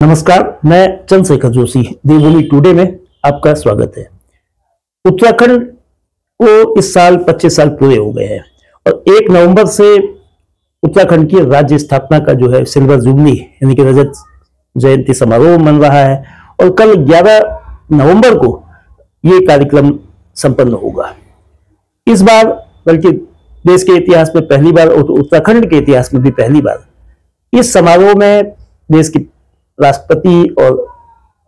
नमस्कार, मैं चंद्रशेखर जोशी देवभूमि टुडे में आपका स्वागत है। उत्तराखंड को इस साल 25 साल पूरे हो गए हैं और 1 नवंबर से उत्तराखंड की राज्य स्थापना का जो है सिल्वर जुबली यानी कि रजत जयंती समारोह मन रहा है और कल 11 नवंबर को ये कार्यक्रम संपन्न होगा। इस बार बल्कि देश के इतिहास में पहली बार और उत्तराखंड के इतिहास में भी पहली बार इस समारोह में देश की राष्ट्रपति और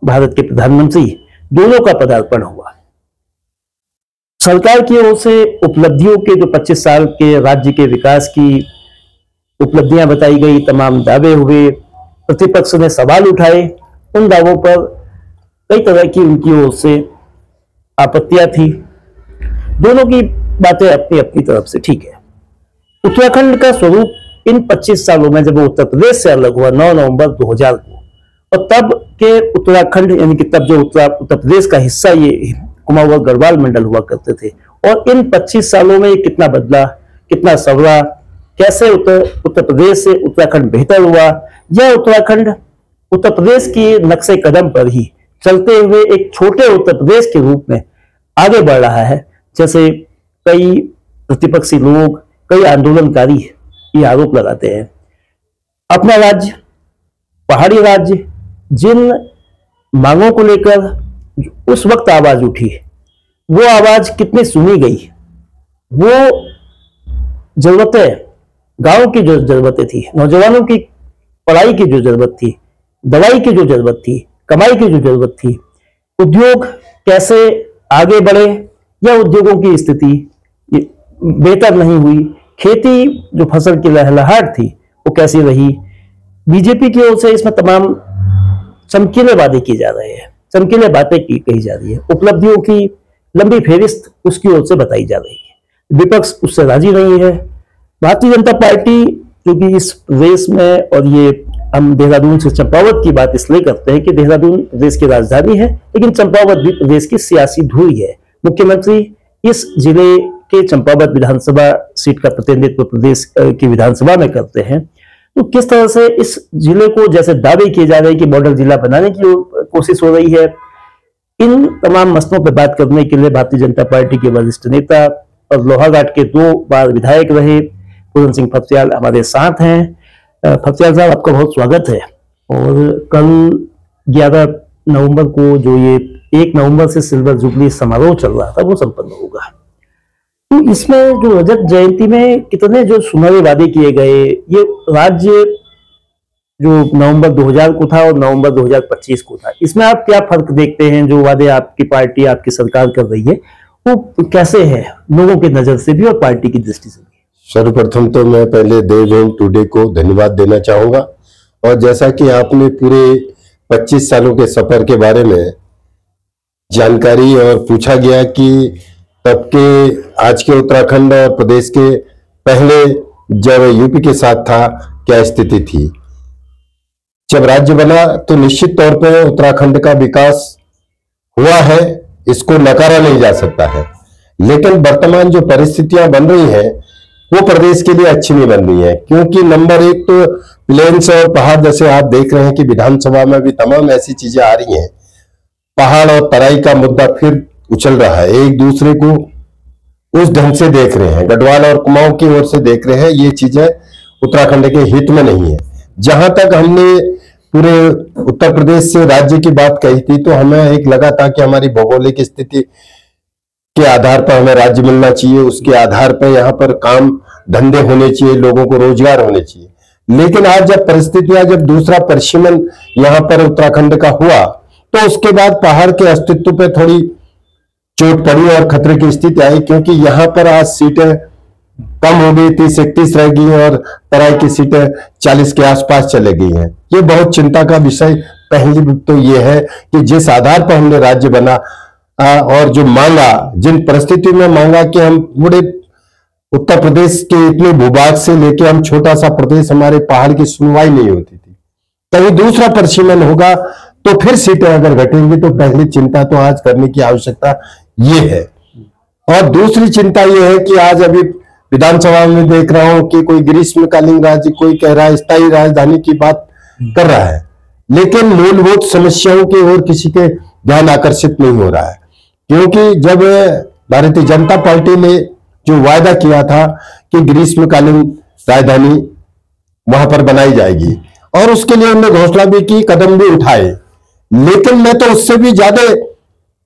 भारत के प्रधानमंत्री दोनों का पदार्पण हुआ। सरकार की ओर से उपलब्धियों के जो 25 साल के राज्य के विकास की उपलब्धियां बताई गई, तमाम दावे हुए, प्रतिपक्ष ने सवाल उठाए, उन दावों पर कई तरह की उनकी ओर से आपत्तियां थी। दोनों की बातें अपनी अपनी तरफ से ठीक है। उत्तराखंड का स्वरूप इन 25 सालों में जब वो उत्तर प्रदेश से अलग हुआ 9 नवंबर 2000 को, और तब के उत्तराखंड यानी कि तब जो उत्तर प्रदेश का हिस्सा ये कुमाऊं और गढ़वाल मंडल हुआ करते थे, और इन 25 सालों में ये कितना बदला, कितना संवरा, कैसे उत्तर प्रदेश से उत्तराखंड बेहतर हुआ, यह उत्तराखंड उत्तर प्रदेश की नक्शे कदम पर ही चलते हुए एक छोटे उत्तर प्रदेश के रूप में आगे बढ़ रहा है। जैसे कई प्रतिपक्षी लोग, कई आंदोलनकारी ये आरोप लगाते हैं। अपना राज्य, पहाड़ी राज्य, जिन मांगों को लेकर उस वक्त आवाज उठी, वो आवाज कितनी सुनी गई, वो जरूरतें, गांव की जो जरूरतें थी, नौजवानों की पढ़ाई की जो जरूरत थी, दवाई की जो जरूरत थी, कमाई की जो जरूरत थी, उद्योग कैसे आगे बढ़े या उद्योगों की स्थिति बेहतर नहीं हुई, खेती जो फसल की लहलहाट थी वो कैसी रही, बीजेपी की ओर से इसमें तमाम चमकीले वादे किए जा रहे हैं, चमकीले बातें कही जा रही है, उपलब्धियों की लंबी फेरिस्त उसकी ओर से बताई जा रही है। विपक्ष उससे राजी नहीं है। भारतीय जनता पार्टी जो कि इस प्रदेश में, और ये हम देहरादून से चंपावत की बात इसलिए करते हैं कि देहरादून प्रदेश की राजधानी है, लेकिन चंपावत भी प्रदेश की सियासी धुरी है। मुख्यमंत्री इस जिले के चंपावत विधानसभा सीट का प्रतिनिधित्व प्रदेश की विधानसभा में करते हैं। तो किस तरह से इस जिले को, जैसे दावे किए जा रहे हैं कि मॉडल जिला बनाने की कोशिश हो रही है, इन तमाम मसलों पर बात करने के लिए भारतीय जनता पार्टी के वरिष्ठ नेता और लोहाघाट के 2 बार विधायक रहे पूरन सिंह फफ्याल हमारे साथ हैं। फफ्याल साहब, आपका बहुत स्वागत है। और कल 11 नवंबर को जो ये 1 नवंबर से सिल्वर जुबली समारोह चल रहा था वो संपन्न होगा। तो इसमें जो रजत जयंती में कितने जो सुनहरे वादे किए गए, ये राज्य जो नवंबर 2000 को था और नवंबर 2025 को था, इसमें आप क्या फर्क देखते हैं? जो वादे आपकी पार्टी, आपकी सरकार कर रही है वो कैसे है लोगों की नजर से भी और पार्टी की दृष्टि से भी? सर्वप्रथम तो मैं पहले देवभूमि टुडे को धन्यवाद देना चाहूंगा। और जैसा कि आपने पूरे 25 सालों के सफर के बारे में जानकारी और पूछा गया कि तब के आज के उत्तराखंड और प्रदेश के पहले जब यूपी के साथ था क्या स्थिति थी। जब राज्य बना तो निश्चित तौर पर उत्तराखंड का विकास हुआ है, इसको नकारा नहीं जा सकता है। लेकिन वर्तमान जो परिस्थितियां बन रही हैं वो प्रदेश के लिए अच्छी नहीं बन रही है, क्योंकि नंबर 1 तो प्लेन्स और पहाड़, जैसे आप देख रहे हैं कि विधानसभा में भी तमाम ऐसी चीजें आ रही हैं। पहाड़ और तराई का मुद्दा फिर उछल रहा है, एक दूसरे को उस ढंग से देख रहे हैं, गढ़वाल और कुमाऊं की ओर से देख रहे हैं। ये चीजें उत्तराखंड के हित में नहीं है। जहां तक हमने पूरे उत्तर प्रदेश से राज्य की बात कही थी तो हमें एक लगा था कि हमारी भौगोलिक स्थिति के आधार पर हमें राज्य मिलना चाहिए, उसके आधार पर यहाँ पर काम धंधे होने चाहिए, लोगों को रोजगार होने चाहिए। लेकिन आज जब परिस्थितियां, जब दूसरा परिसीमन यहाँ पर उत्तराखंड का हुआ तो उसके बाद पहाड़ के अस्तित्व पे थोड़ी चोट पड़ी और खतरे की स्थिति आई, क्योंकि यहाँ पर आज सीटें कम हो गई, 30-31 रह गई और तराई की सीटें 40 के आसपास चले गई हैं। ये बहुत चिंता का विषय पहली तो ये है कि जिस आधार पर हमने राज्य बना और जो मांगा, जिन परिस्थितियों में मांगा कि हम पूरे उत्तर प्रदेश के इतने भूभाग से लेके हम छोटा सा प्रदेश, हमारे पहाड़ की सुनवाई नहीं होती थी। कहीं दूसरा परिसीमन होगा तो फिर सीटें अगर घटेंगी तो पहली चिंता तो आज करने की आवश्यकता ये है। और दूसरी चिंता ये है कि आज अभी विधानसभा में देख रहा हूं कि कोई ग्रीष्मकालीन राज्य, कोई कह रहा है स्थायी राजधानी की बात कर रहा है। लेकिन मूलभूत समस्याओं की ओर किसी के ध्यान आकर्षित नहीं हो रहा है। क्योंकि जब भारतीय जनता पार्टी ने जो वायदा किया था कि ग्रीष्मकालीन राजधानी वहां पर बनाई जाएगी, और उसके लिए उन्होंने घोषणा भी की, कदम भी उठाए, लेकिन मैं तो उससे भी ज्यादा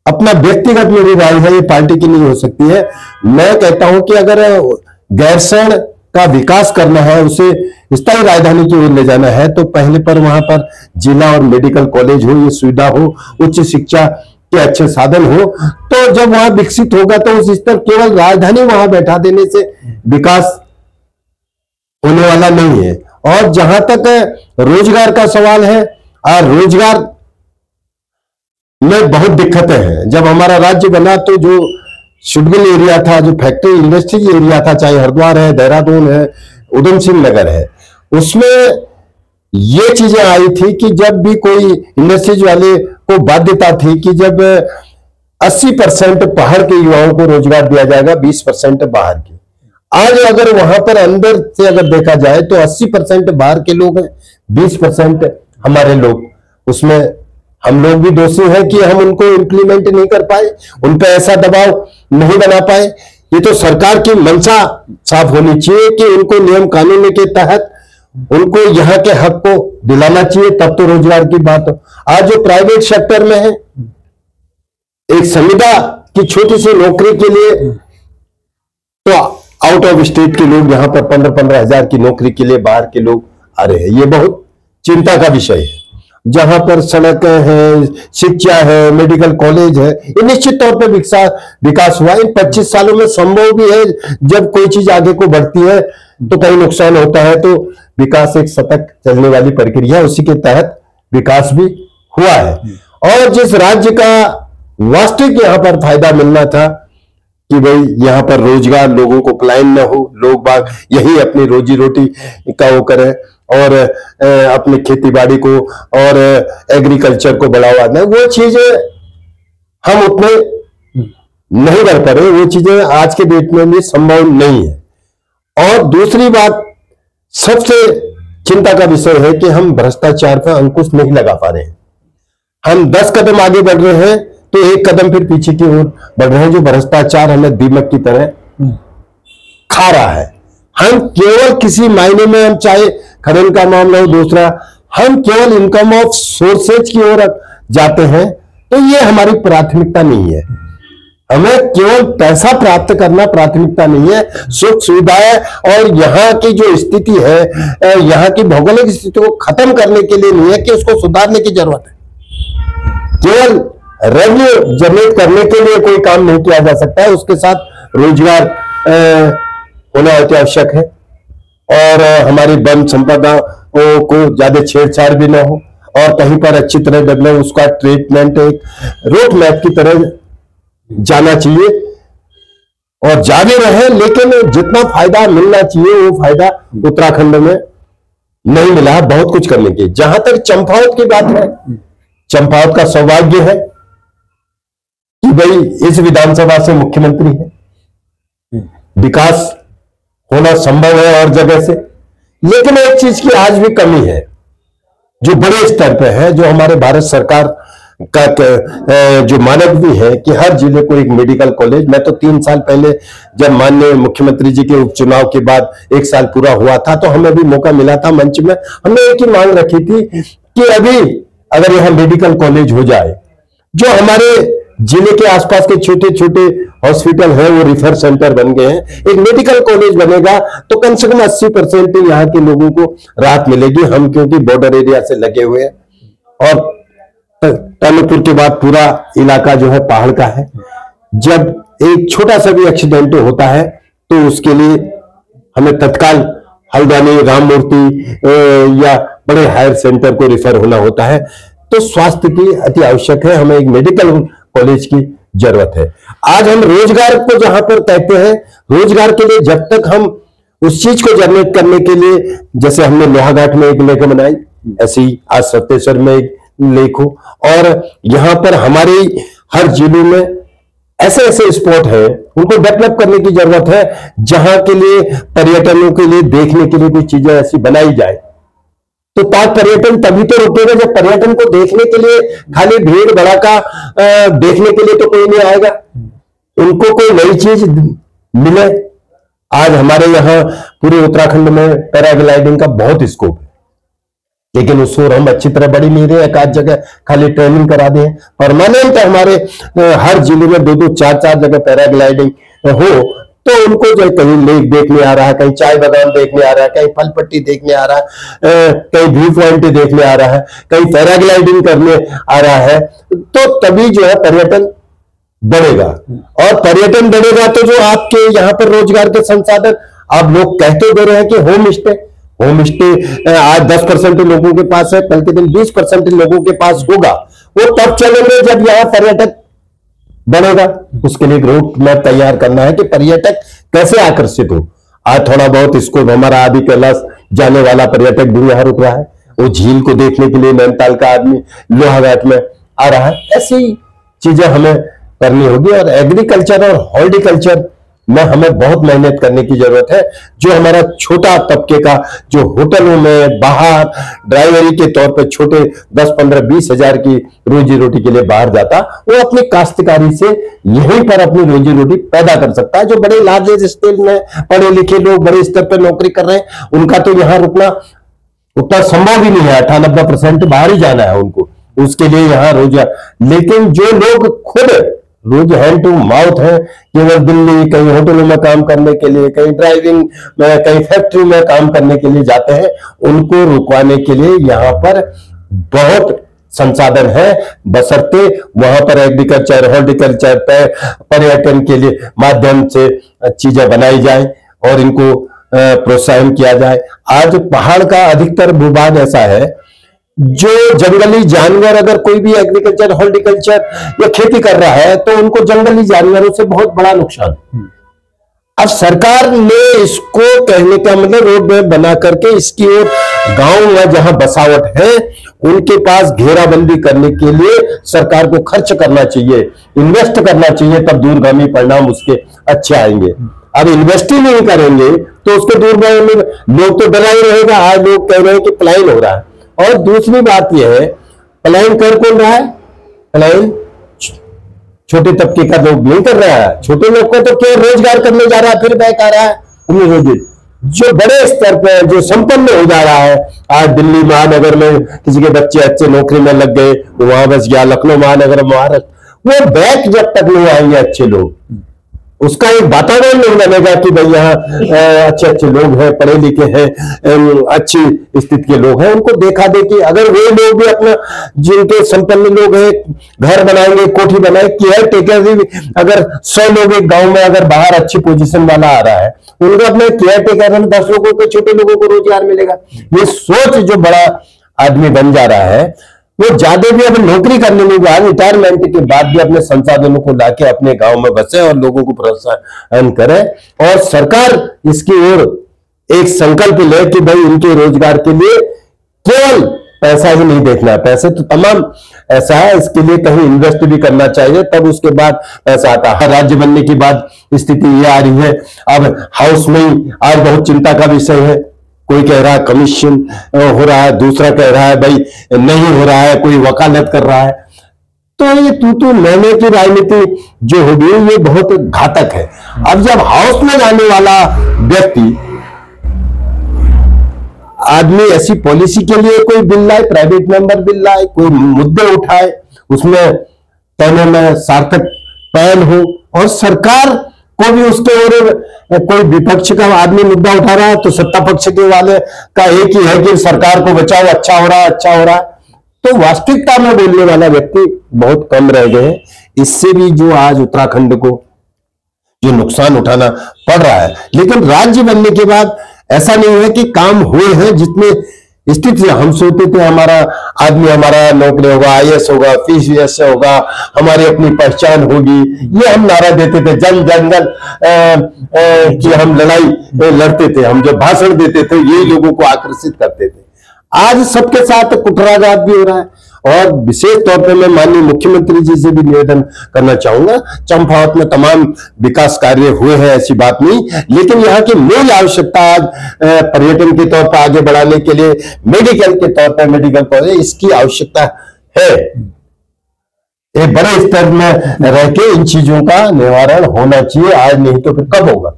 अपना व्यक्तिगत मेरी राय है, ये पार्टी की नहीं हो सकती है। मैं कहता हूं कि अगर गैरसैंण का विकास करना है, उसे स्थायी राजधानी की ओर ले जाना है, तो पहले पर वहां पर जिला और मेडिकल कॉलेज हो, ये सुविधा हो, उच्च शिक्षा के अच्छे साधन हो, तो जब वहां विकसित होगा तो उस स्तर केवल राजधानी वहां बैठा देने से विकास होने वाला नहीं है। और जहां तक रोजगार का सवाल है, रोजगार में बहुत दिक्कतें हैं। जब हमारा राज्य बना तो जो शुडगिल एरिया था, जो फैक्ट्री इंडस्ट्री एरिया था, चाहे हरिद्वार है, देहरादून है, उधम सिंह नगर है, उसमें ये चीजें आई थी कि जब भी कोई इंडस्ट्रीज वाले को बाध्यता थी कि जब 80% बाहर के युवाओं को रोजगार दिया जाएगा, 20% बाहर के। आज अगर वहां पर अंदर से अगर देखा जाए तो 80% बाहर के लोग हैं, 20% हमारे लोग। उसमें हम लोग भी दोषी हैं कि हम उनको इंप्लीमेंट नहीं कर पाए, उन पर ऐसा दबाव नहीं बना पाए। ये तो सरकार की मंशा साफ होनी चाहिए कि उनको नियम कानून के तहत उनको यहाँ के हक को दिलाना चाहिए, तब तो रोजगार की बात हो। आज जो प्राइवेट सेक्टर में है, एक संविदा की छोटी सी नौकरी के लिए तो आउट ऑफ स्टेट के लोग यहां पर 15-15 हजार की नौकरी के लिए बाहर के लोग आ रहे हैं। ये बहुत चिंता का विषय है। जहां पर सड़कें हैं, शिक्षा है, मेडिकल कॉलेज है, ये निश्चित तौर पर विकास हुआ। इन 25 सालों में संभव भी है, जब कोई चीज आगे को बढ़ती है तो कहीं नुकसान होता है, तो विकास एक सतत चलने वाली प्रक्रिया, उसी के तहत विकास भी हुआ है। और जिस राज्य का वास्तविक यहां पर फायदा मिलना था कि भाई यहां पर रोजगार, लोगों को पलायन न हो, लोग बाग यही अपनी रोजी रोटी का वो करें और अपनी खेती बाड़ी को और एग्रीकल्चर को बढ़ावा दें, वो चीजें हम उतने नहीं कर पा रहे। वो चीजें आज के डेट में भी संभव नहीं है। और दूसरी बात, सबसे चिंता का विषय है कि हम भ्रष्टाचार पर अंकुश नहीं लगा पा रहे हैं। हम 10 कदम आगे बढ़ रहे हैं तो एक कदम फिर पीछे की ओर बढ़ रहे हैं। जो भ्रष्टाचार हमें दीमक की तरह खा रहा है। हम केवल किसी मायने में, हम चाहे खनन का मामला हो, दूसरा, हम केवल इनकम ऑफ सोर्सेज की ओर जाते हैं, तो ये हमारी प्राथमिकता नहीं है। हमें केवल पैसा प्राप्त करना प्राथमिकता नहीं है। सुख सुविधाएं और यहाँ की जो स्थिति है, यहाँ की भौगोलिक स्थिति को खत्म करने के लिए नहीं है कि उसको सुधारने की जरूरत है। केवल रेवेन्यू जनरेट करने के लिए कोई काम नहीं किया जा सकता है, उसके साथ रोजगार होना अति आवश्यक है। और हमारी वन संपदा को ज्यादा छेड़छाड़ भी ना हो, और कहीं पर अच्छी तरह डेवलप, उसका ट्रीटमेंट एक रोड मैप की तरह जाना चाहिए और जारी रहे। लेकिन जितना फायदा मिलना चाहिए वो फायदा उत्तराखंड में नहीं मिला, बहुत कुछ करने की। जहां तक चंपावत की बात है, चंपावत का सौभाग्य है कि भाई इस विधानसभा से मुख्यमंत्री है, विकास होना संभव है और जगह से। लेकिन एक चीज की आज भी कमी है जो बड़े स्तर पे है, जो हमारे भारत सरकार का जो मानक भी है कि हर जिले को एक मेडिकल कॉलेज। मैं तो 3 साल पहले जब माननीय मुख्यमंत्री जी के उपचुनाव के बाद 1 साल पूरा हुआ था, तो हमें भी मौका मिला था मंच में, हमने एक ही मांग रखी थी कि अभी अगर यहाँ मेडिकल कॉलेज हो जाए, जो हमारे जिले के आसपास के छोटे छोटे हॉस्पिटल है वो रिफर सेंटर बन गए हैं, एक मेडिकल कॉलेज बनेगा तो कम से कम 80% यहाँ के लोगों को राहत मिलेगी। हम क्योंकि बॉर्डर एरिया से लगे हुए हैं और तालुकपुर के बाद पूरा इलाका जो है पहाड़ का है। जब एक छोटा सा भी एक्सीडेंट होता है तो उसके लिए हमें तत्काल हल्द्वानी, राममूर्ति या बड़े हायर सेंटर को रिफर होना होता है। तो स्वास्थ्य की अति आवश्यक है, हमें एक मेडिकल कॉलेज की जरूरत है। आज हम रोजगार को जहां पर कहते हैं, रोजगार के लिए जब तक हम उस चीज को जनरेट करने के लिए, जैसे हमने लोहाघाट में एक लेक बनाई, ऐसे ही आज सत्तेश्वर में एक लेक हो, और यहां पर हमारे हर जिले में ऐसे ऐसे स्पॉट है, उनको डेवलप करने की जरूरत है, जहां के लिए पर्यटनों के लिए देखने के लिए कुछ चीजें ऐसी बनाई जाए तो पर्यटन तभी तो रुकेगा जब पर्यटन को देखने के लिए, खाली भीड़ भड़ाका देखने के लिए तो कोई नहीं आएगा, उनको कोई नई चीज मिले। आज हमारे यहाँ पूरे उत्तराखंड में पैराग्लाइडिंग का बहुत स्कोप है, लेकिन उसको हम अच्छी तरह बढ़ी नहीं रहे। एक आध जगह खाली ट्रेनिंग करा दें, परमानेंट हमारे हर जिले में 2-2, 4-4 जगह पैराग्लाइडिंग हो, तो उनको जो कहीं लेक देखने आ रहा है, कहीं चाय बागान देखने आ रहा है, कहीं फल पट्टी देखने आ रहा है, कहीं व्यू पॉइंट देखने आ रहा है, कहीं पैराग्लाइडिंग करने आ रहा है, तो तभी जो है पर्यटन बढ़ेगा। और पर्यटन बढ़ेगा तो जो आपके यहाँ पर रोजगार के संसाधन, आप लोग कहते दे रहे हैं कि होम स्टे आज 10% लोगों के पास है, कल के दिन 20% लोगों के पास होगा। वो तब चलेंगे जब यहाँ पर्यटक बनेगा। उसके लिए एक रूट मैप तैयार करना है कि पर्यटक कैसे आकर्षित हो। आज थोड़ा बहुत इसको हमारा आदि कैलाश जाने वाला पर्यटक भी यहाँ रुक रहा है, वो झील को देखने के लिए नैनीताल का आदमी लोहाघाट में आ रहा है। ऐसी चीजें हमें करनी होगी और एग्रीकल्चर और हॉर्टिकल्चर में हमें बहुत मेहनत करने की जरूरत है। जो हमारा छोटा तबके का जो होटलों में बाहर ड्राइवरी के तौर पे छोटे 10, 15, 20 हजार की रोजी रोटी के लिए बाहर जाता, वो अपनी काश्तकारी से यहीं पर अपनी रोजी रोटी पैदा कर सकता है। जो बड़े लार्ज स्केल में पढ़े लिखे लोग बड़े स्तर पर नौकरी कर रहे हैं, उनका तो यहाँ रुकना उतना संभव ही नहीं है। 98% बाहर ही जाना है उनको, उसके लिए यहाँ रोजगार। लेकिन जो लोग खुद रोज हैंड टू माउथ है, केवल दिल्ली कहीं होटलों में काम करने के लिए, कहीं ड्राइविंग में, कहीं फैक्ट्री में काम करने के लिए जाते हैं, उनको रुकवाने के लिए यहाँ पर बहुत संसाधन है, बशर्ते वहां पर एग्रीकल्चर, हॉर्टिकल्चर, पर्यटन के लिए माध्यम से चीजें बनाई जाए और इनको प्रोत्साहन किया जाए। आज पहाड़ का अधिकतर भूभाग ऐसा है जो जंगली जानवर, अगर कोई भी एग्रीकल्चर, हॉर्टिकल्चर या खेती कर रहा है तो उनको जंगली जानवरों से बहुत बड़ा नुकसान। अब सरकार ने इसको कहने का मतलब रोड मैप बना करके इसकी ओर गांव में जहां बसावट है उनके पास घेराबंदी करने के लिए सरकार को खर्च करना चाहिए, इन्वेस्ट करना चाहिए, तब दूरगामी परिणाम उसके अच्छे आएंगे। अब इन्वेस्ट ही नहीं करेंगे तो उसके दूरगामी लोग तो डरा ही रहेगा। आज लोग कह रहे हैं कि पलायन हो रहा है। और दूसरी बात यह है, पलायन कर कौन रहा है? पलायन छोटे तबके का लोग नहीं कर रहा है। छोटे लोग को तो क्या रोजगार करने जा रहा है, फिर बैक आ रहा है उन्हें रोजी। जो बड़े स्तर पर जो संपन्न हो जा रहा है, आज दिल्ली महानगर में किसी के बच्चे अच्छे नौकरी में लग गए, वहां बस गया, लखनऊ महानगर, महाराष्ट्र, वो बैक जब तक नहीं आएंगे अच्छे लोग, उसका एक वातावरण नहीं बनेगा कि भाई यहाँ अच्छे अच्छे लोग हैं, पढ़े लिखे हैं, अच्छी स्थिति के लोग हैं, उनको देखा देखी। अगर वे लोग भी अपना, जिनके संपन्न लोग हैं, घर बनाएंगे, कोठी बनाए, केयर टेकर भी, अगर 100 लोग एक गांव में अगर बाहर अच्छी पोजीशन वाला आ रहा है, उनको अपने केयर टेकर में 10 लोगों को, छोटे लोगों को रोजगार मिलेगा। ये सोच जो बड़ा आदमी बन जा रहा है, वो ज्यादा भी अब नौकरी करने में भी, रिटायरमेंट के बाद भी अपने संसाधनों को लाके अपने गांव में बसे और लोगों को प्रोत्साहन करे। और सरकार इसकी ओर एक संकल्प ले कि भाई इनके रोजगार के लिए केवल पैसा ही नहीं देखना है, पैसे तो तमाम ऐसा है, इसके लिए कहीं इन्वेस्ट भी करना चाहिए, तब उसके बाद पैसा आता है। राज्य बनने के बाद स्थिति ये आ रही है, अब हाउस में आज बहुत चिंता का विषय है। कोई कह रहा है कमीशन हो रहा है, दूसरा कह रहा है भाई नहीं हो रहा है, कोई वकालत कर रहा है। तो ये तू मैंने की राजनीति जो होगी ये बहुत घातक है। अब जब हाउस में जाने वाला व्यक्ति आदमी ऐसी पॉलिसी के लिए कोई बिल लाए, प्राइवेट मेंबर बिल लाए, कोई मुद्दे उठाए, उसमें कहने में सार्थक पहल हो, और सरकार को भी उसके ओर कोई विपक्ष का आदमी मुद्दा उठा रहा है तो सत्ता पक्ष के वाले का एक ही है कि सरकार को बचाओ, अच्छा हो रहा है, अच्छा हो रहा है। तो वास्तविकता में बोलने वाला व्यक्ति बहुत कम रह गए हैं। इससे भी जो आज उत्तराखंड को जो नुकसान उठाना पड़ रहा है। लेकिन राज्य बनने के बाद ऐसा नहीं है कि काम हुए हैं। जितने स्थिति हम सोचते थे हमारा आदमी, हमारा नौकरी होगा, IAS होगा, PCS होगा, हमारी अपनी पहचान होगी, ये हम नारा देते थे। जन जंगल की हम लड़ाई लड़ते थे, हम जो भाषण देते थे ये लोगों को आकर्षित करते थे। आज सबके साथ कुटराघात भी हो रहा है और विशेष तौर पे मैं माननीय मुख्यमंत्री जी से भी निवेदन करना चाहूंगा। चंपावत में तमाम विकास कार्य हुए हैं, ऐसी बात नहीं, लेकिन यहाँ की मूल आवश्यकता आज पर्यटन के तौर पर आगे बढ़ाने के लिए मेडिकल के तौर पर मेडिकल कॉलेज, इसकी आवश्यकता है। एक बड़े स्तर में रह के इन चीजों का निवारण होना चाहिए, आज नहीं तो फिर कब होगा।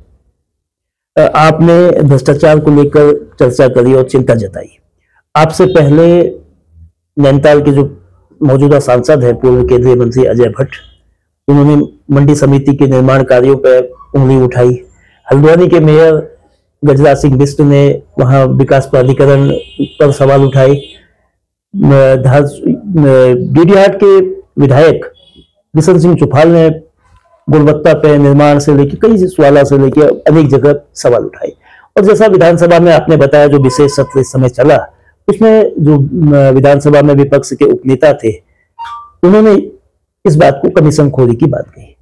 आपने भ्रष्टाचार को लेकर चर्चा करी और चिंता जताई। आपसे पहले नैनीताल के जो मौजूदा सांसद हैं, पूर्व केंद्रीय मंत्री अजय भट्ट, उन्होंने मंडी समिति के निर्माण कार्यों पर उंगली उठाई। हल्द्वानी के मेयर गजराज सिंह बिष्ट ने वहां विकास प्राधिकरण पर सवाल उठाए। डीडीहाट के विधायक बिशन सिंह चुफाल ने गुणवत्ता पे, निर्माण से लेकर कई सवालों से लेकर अनेक जगह सवाल उठाए। और जैसा विधानसभा में आपने बताया, जो विशेष सत्र इस समय चला, उसमें जो विधानसभा में विपक्ष के उपनेता थे, उन्होंने इस बात को कमीशन खोरी की बात कही।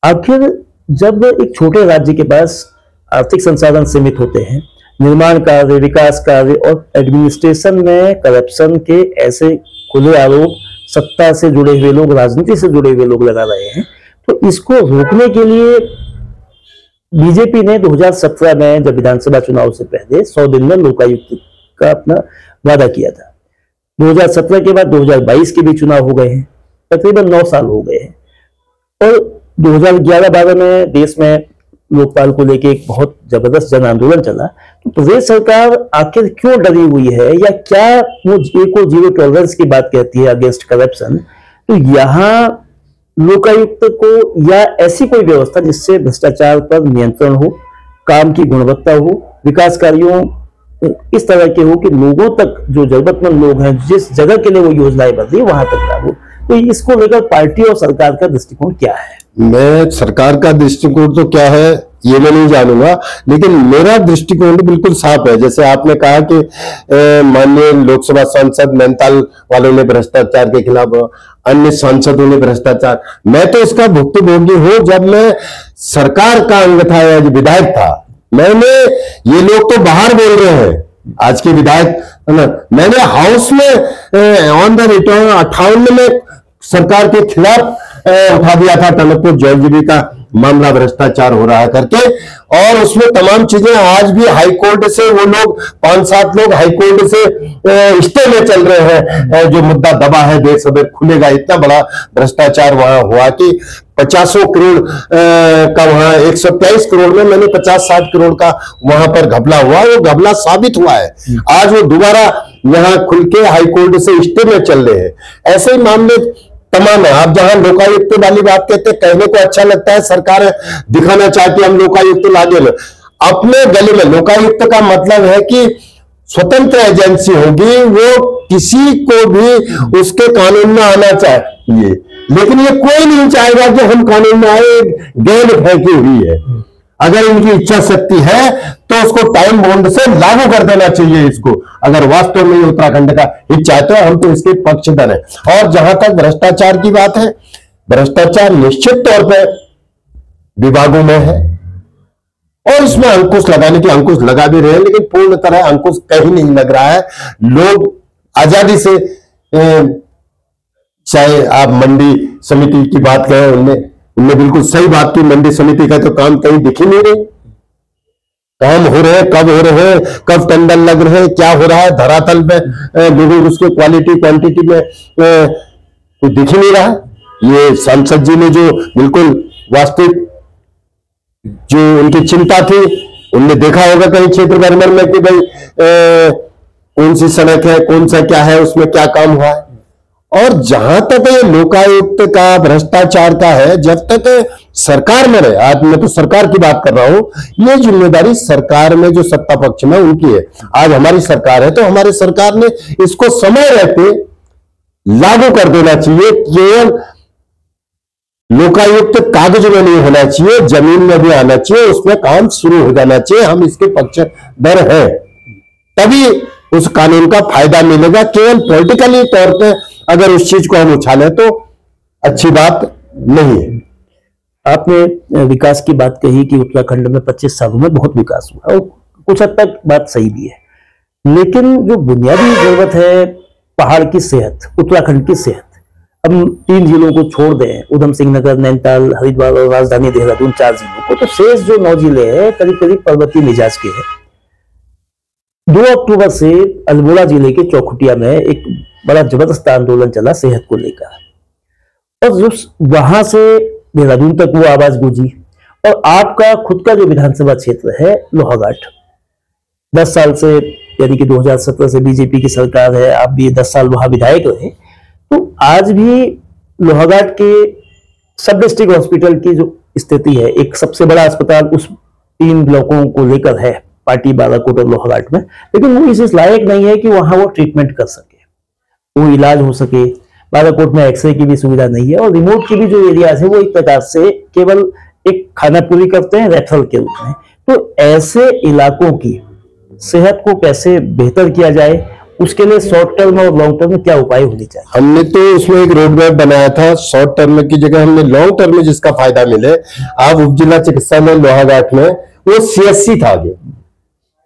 आखिर जब एक छोटे राज्य के पास आर्थिक संसाधन सीमित होते हैं, निर्माण कार्य, विकास कार्य और एडमिनिस्ट्रेशन में करप्शन के ऐसे खुले आरोप सत्ता से जुड़े हुए लोग, राजनीति से जुड़े हुए लोग लगा रहे हैं, तो इसको रोकने के लिए बीजेपी ने 2017 में, जब विधानसभा चुनाव से पहले 100 दिन में लोकायुक्त का अपना वादा किया था। 2017 के बाद 2022 के भी चुनाव हो गए हैं, तकरीबन 9 साल हो गए हैं। और 2011-12 में देश में लोकपाल को लेकर एक बहुत जबरदस्त जन आंदोलन चला। तो प्रदेश सरकार आखिर क्यों डरी हुई है, या क्या वो जीरो टॉलरेंस की बात कहती है अगेंस्ट करप्शन? तो यहाँ लोकायुक्त को या ऐसी कोई व्यवस्था जिससे भ्रष्टाचार पर नियंत्रण हो, काम की गुणवत्ता हो, विकास कार्यों इस तरह के हो कि लोगों तक, जो जरूरतमंद लोग हैं, जिस जगह के लिए वो योजनाएं बन रही है वहां तक लागू। तो इसको लेकर पार्टी और सरकार का दृष्टिकोण क्या है? मैं सरकार का दृष्टिकोण तो क्या है ये मैं नहीं जानूंगा, लेकिन मेरा दृष्टिकोण तो बिल्कुल साफ है। जैसे आपने कहा कि माननीय लोकसभा सांसद नैनीताल वालों ने भ्रष्टाचार के खिलाफ, अन्य सांसदों ने भ्रष्टाचार, मैं तो इसका भुक्तभोगी हूं। जब मैं सरकार का अंग था या विधायक था, मैंने, ये लोग तो बाहर बोल रहे हैं आज के विधायक, है ना, मैंने हाउस में ऑन द रिटर्न 58 में सरकार के खिलाफ उठा दिया था टनकपुर जॉर्ज का मामला, भ्रष्टाचार हो रहा है करके, और उसमें तमाम चीजें आज भी हाई कोर्ट से वो लोग 5-7 लोग हाई कोर्ट से स्टे में चल रहे हैं। जो मुद्दा दबा है, देश अब खुलेगा। इतना बड़ा भ्रष्टाचार वहां हुआ कि 50 करोड़ का, वहां 123 करोड़ में मैंने 50-60 करोड़ का वहां पर घपला हुआ, वो घपला साबित हुआ है। आज वो दोबारा यहाँ खुल के हाई कोर्ट से स्टे में चल रहे हैं। ऐसे ही मामले तमाम है। आप जहां लोकायुक्त वाली बात कहते हैं, कहने को अच्छा लगता है, सरकार दिखाना चाहती है हम लोकायुक्त लागे में, अपने गले में। लोकायुक्त का मतलब है कि स्वतंत्र एजेंसी होगी, वो किसी को भी उसके कानून में आना चाहिए, लेकिन ये कोई नहीं चाहेगा कि हम कानून में आए। गेंद फेंकी हुई है, अगर इनकी इच्छा शक्ति है तो उसको टाइम बाउंड से लागू कर देना चाहिए इसको। अगर वास्तव में उत्तराखंड का हित चाहते हो, हम तो इसके पक्षधर हैं। और जहां तक भ्रष्टाचार की बात है, भ्रष्टाचार निश्चित तौर पर विभागों में है, और इसमें अंकुश लगाने की, अंकुश लगा भी रहे हैं, लेकिन पूर्ण तरह अंकुश कहीं नहीं लग रहा है। लोग आजादी से, चाहे आप मंडी समिति की बात करें, उनने बिल्कुल सही बात की। मंडी समिति का तो काम कहीं दिख ही नहीं रहे, काम हो रहे हैं, कब हो रहे हैं, कब टेंडर लग रहे हैं, क्या हो रहा है धरातल पे, लोगों उसके क्वालिटी क्वांटिटी में कुछ दिख ही नहीं रहा। ये सांसद जी ने जो बिल्कुल वास्तविक जो उनकी चिंता थी, उनने देखा होगा कहीं क्षेत्र भर में कि भाई कौन सी सड़क है, कौन सा क्या है, उसमें क्या काम हुआ है। और जहां तक ये लोकायुक्त का, भ्रष्टाचार का है, जब तक सरकार में रहे, आज मैं तो सरकार की बात कर रहा हूं, ये जिम्मेदारी सरकार में जो सत्ता पक्ष में उनकी है। आज हमारी सरकार है तो हमारी सरकार ने इसको समय रहते लागू कर देना चाहिए। केवल लोकायुक्त कागज में नहीं होना चाहिए, जमीन में भी आना चाहिए, उसमें काम शुरू हो जाना चाहिए। हम इसके पक्षधर हैं, तभी उस कानून का फायदा मिलेगा। केवल पॉलिटिकली तौर पे अगर उस चीज को हम उछालें तो अच्छी बात नहीं है। आपने विकास की बात कही कि उत्तराखंड में 25 सालों में बहुत विकास हुआ, और कुछ हद तक बात सही भी है, लेकिन जो बुनियादी जरूरत है पहाड़ की सेहत, उत्तराखंड की सेहत, हम 3 जिलों को छोड़ दें, उधम सिंह नगर, नैनीताल, हरिद्वार और राजधानी देहरादून, 4 जिलों को, तो शेष जो 9 जिले हैं करीब करीब पर्वतीय मिजाज के हैं। 2 अक्टूबर से अल्मोड़ा जिले के चौखुटिया में एक बड़ा जबरदस्त आंदोलन चला सेहत को लेकर, और जो वहां से देहरादून तक वो आवाज गूंजी। और आपका खुद का जो विधानसभा क्षेत्र है लोहाघाट, 10 साल से, यानी कि 2017 से बीजेपी की सरकार है, आप भी 10 साल वहां विधायक रहे, तो आज भी लोहाघाट के सब डिस्ट्रिक्ट हॉस्पिटल की जो स्थिति है, एक सबसे बड़ा अस्पताल उस 3 ब्लॉकों को लेकर है, पाटी, बालाकोट और लोहाघाट में, लेकिन वो इस लायक नहीं है कि वहां वो ट्रीटमेंट कर सके, वो इलाज हो सके। बालाकोट में एक्सरे की भी सुविधा नहीं है, और रिमोट के भी जो एरियाज है वो एक प्रकार से केवल एक खाना पूरी करते हैं रेफरल के रूप में। तो ऐसे इलाकों की सेहत को कैसे बेहतर किया जाए, उसके लिए शॉर्ट टर्म और लॉन्ग टर्म में क्या उपाय होने चाहिए? हमने तो उसमें एक रोड मैप बनाया था, शॉर्ट टर्म की जगह हमने लॉन्ग टर्म में जिसका फायदा मिले। आप उप जिला चिकित्सालय लोहाघाट में वो CSC था आगे,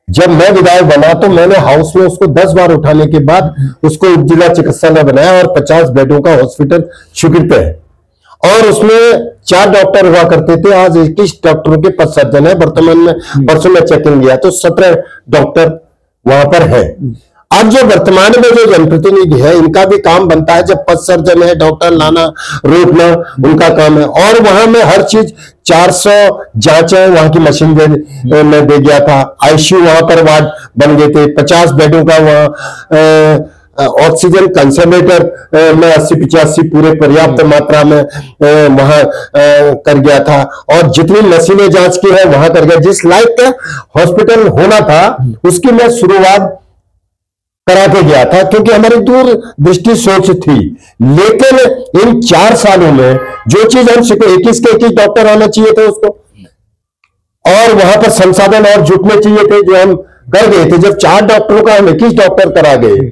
जब मैं विधायक बना तो मैंने हाउस में उसको 10 बार उठाने के बाद उसको उप जिला चिकित्सालय बनाया, और 50 बेडों का हॉस्पिटल स्वीकृत है, और उसमें 4 डॉक्टर हुआ करते थे, आज 21 डॉक्टरों के पद सर्जन है वर्तमान में। परसों में चेकिंग किया तो 17 डॉक्टर वहां पर है। अब जो वर्तमान में जो जनप्रतिनिधि है, इनका भी काम बनता है, जब पद सर्जन है, डॉक्टर लाना रोकना उनका काम है, और वहां में हर चीज 400 जांचें वहां की मशीन में दे गया था। ICU वहां पर वार्ड बन गए थे, 50 बेडों का वहां ऑक्सीजन कंसंट्रेटर में 80-85 पूरे पर्याप्त मात्रा में वहां कर गया था, और जितनी मशीनें जांच की है वहां कर गया। जिस लायक का हॉस्पिटल होना था उसकी मैं शुरुआत करा के गया था, क्योंकि हमारी दूरदृष्टि सोच थी। लेकिन इन 4 सालों में जो चीज हम सीखे, 21 के 21 डॉक्टर आना चाहिए थे उसको, और वहां पर संसाधन और जुटने चाहिए थे, जो हम कर गए थे। जब 4 डॉक्टरों का हम 21 डॉक्टर करा गए,